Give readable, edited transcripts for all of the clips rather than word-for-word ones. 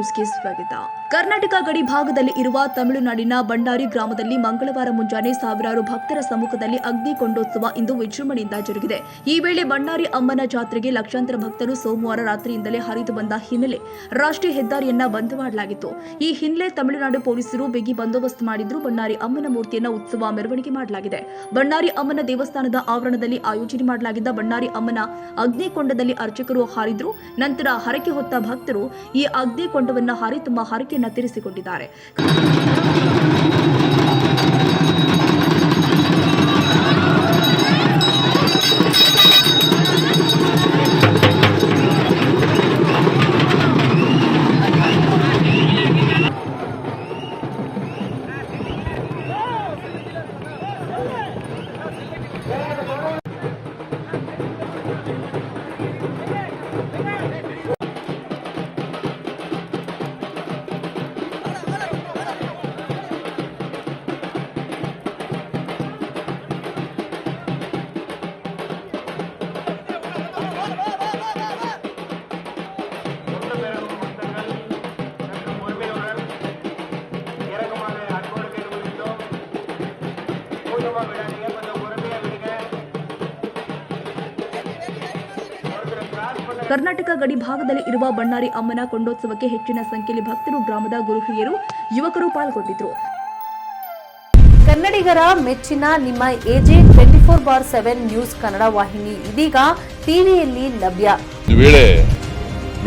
ನ್ಯೂಸ್ಗೆ ಸ್ವಾಗತ. ಕರ್ನಾಟಕ ಗಡಿ ಭಾಗದಲ್ಲಿ ಇರುವ ತಮಿಳುನಾಡಿನ ಬಣ್ಣಾರಿ ಗ್ರಾಮದಲ್ಲಿ ಮಂಗಳವಾರ ಮುಂಜಾನೆ ಸಾವಿರಾರು ಭಕ್ತರ ಸಮ್ಮುಖದಲ್ಲಿ ಅಗ್ನಿಕೊಂಡೋತ್ಸವ ಇಂದು ವಿಜೃಂಭಣೆಯಿಂದ ಜರುಗಿದೆ. ಈ ವೇಳೆ ಬಣ್ಣಾರಿ ಅಮ್ಮನ ಜಾತ್ರೆಗೆ ಲಕ್ಷಾಂತರ ಭಕ್ತರು ಸೋಮವಾರ ರಾತ್ರಿಯಿಂದಲೇ ಹರಿದು ಬಂದ ಹಿನ್ನೆಲೆ ರಾಷ್ಟ್ರೀಯ ಹೆದ್ದಾರಿಯನ್ನ ಬಂದ್ ಮಾಡಲಾಗಿತ್ತು. ಈ ಹಿನ್ನೆಲೆ ತಮಿಳುನಾಡು ಪೊಲೀಸರು ಬಿಗಿ ಬಂದೋಬಸ್ತ್ ಮಾಡಿದ್ರು. ಬಣ್ಣಾರಿ ಅಮ್ಮನ ಮೂರ್ತಿಯನ್ನ ಉತ್ಸವ ಮೆರವಣಿಗೆ ಮಾಡಲಾಗಿದೆ. ಬಣ್ಣಾರಿ ಅಮ್ಮನ ದೇವಸ್ಥಾನದ ಆವರಣದಲ್ಲಿ ಆಯೋಜನೆ ಮಾಡಲಾಗಿದ್ದ ಬಣ್ಣಾರಿ ಅಮ್ಮನ ಅಗ್ನಿಕೊಂಡದಲ್ಲಿ ಅರ್ಚಕರು ಹಾರಿದ್ರು. ನಂತರ ಹರಕೆ ಹೊತ್ತ ಭಕ್ತರು ಈ ಅಗ್ನಿಕೊಂಡವನ್ನು ಹಾರಿ ತಮ್ಮ ಹರಕೆಯನ್ನು ತೀರಿಸಿಕೊಂಡಿದ್ದಾರೆ. ಕರ್ನಾಟಕ ಗಡಿ ಭಾಗದಲ್ಲಿ ಇರುವ ಬಣ್ಣಾರಿ ಅಮ್ಮನ ಕೊಂಡೋತ್ಸವಕ್ಕೆ ಹೆಚ್ಚಿನ ಸಂಖ್ಯೆಯಲ್ಲಿ ಭಕ್ತರು, ಗ್ರಾಮದ ಗುರು-ಹಿರಿಯರು, ಯುವಕರು ಪಾಲ್ಗೊಂಡಿದ್ದರು. ಕನ್ನಡಿಗರ ಮೆಚ್ಚಿನ ನಿಮ್ಮ ಎಜೆ 24/7 ನ್ಯೂಸ್ ಕನ್ನಡ ವಾಹಿನಿ ಇದೀಗ ಟಿವಿಯಲ್ಲಿ ಲಭ್ಯ. ವೇಳೆ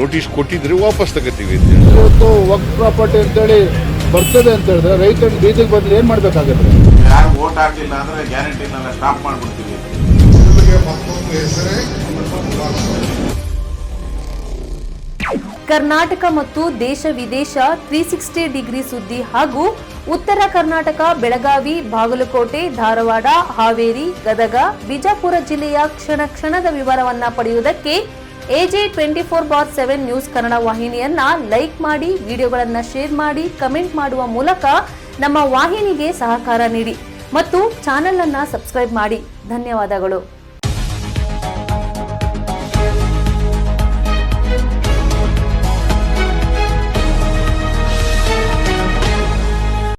ನೋಟಿಸ್ ಕೊಟ್ಟಿದ್ರೆ ವಾಪಸ್ ತಗೋತೀವಿ. ಇವತ್ತು ವಕ್ಫ್ ಪ್ರಾಪರ್ಟಿ ಅಂತೇಳಿ ಬರ್ತದೆ ಅಂತ ಹೇಳಿದ್ರೆ ರೈತರು ಬೀದಿಗೆ ಬದಲು ಏನ್ ಮಾಡ್ಬೇಕಾಗುತ್ತೆ? ಯಾರು ವೋಟ್ ಹಾಕಿಲ್ಲ ಅಂದ್ರೆ ಗ್ಯಾರಂಟಿನೆಲ್ಲ ಸ್ಟಾಪ್ ಮಾಡ್ಬಿಡ್ತೀವಿ. ಕರ್ನಾಟಕ ಮತ್ತು ದೇಶ ವಿದೇಶ 360 ಡಿಗ್ರಿ ಸುದ್ದಿ ಹಾಗೂ ಉತ್ತರ ಕರ್ನಾಟಕ, ಬೆಳಗಾವಿ, ಬಾಗಲಕೋಟೆ, ಧಾರವಾಡ, ಹಾವೇರಿ, ಗದಗ, ಬಿಜಾಪುರ ಜಿಲ್ಲೆಯ ಕ್ಷಣ ಕ್ಷಣದ ವಿವರವನ್ನ ಪಡೆಯುವುದಕ್ಕೆ ಎಜೆ 24/7 ನ್ಯೂಸ್ ಕನ್ನಡ ವಾಹಿನಿಯನ್ನ ಲೈಕ್ ಮಾಡಿ, ವಿಡಿಯೋಗಳನ್ನ ಶೇರ್ ಮಾಡಿ, ಕಮೆಂಟ್ ಮಾಡುವ ಮೂಲಕ ನಮ್ಮ ವಾಹಿನಿಗೆ ಸಹಕಾರ ನೀಡಿ ಮತ್ತು ಚಾನೆಲ್ ಅನ್ನ ಸಬ್ಸ್ಕ್ರೈಬ್ ಮಾಡಿ. ಧನ್ಯವಾದಗಳು.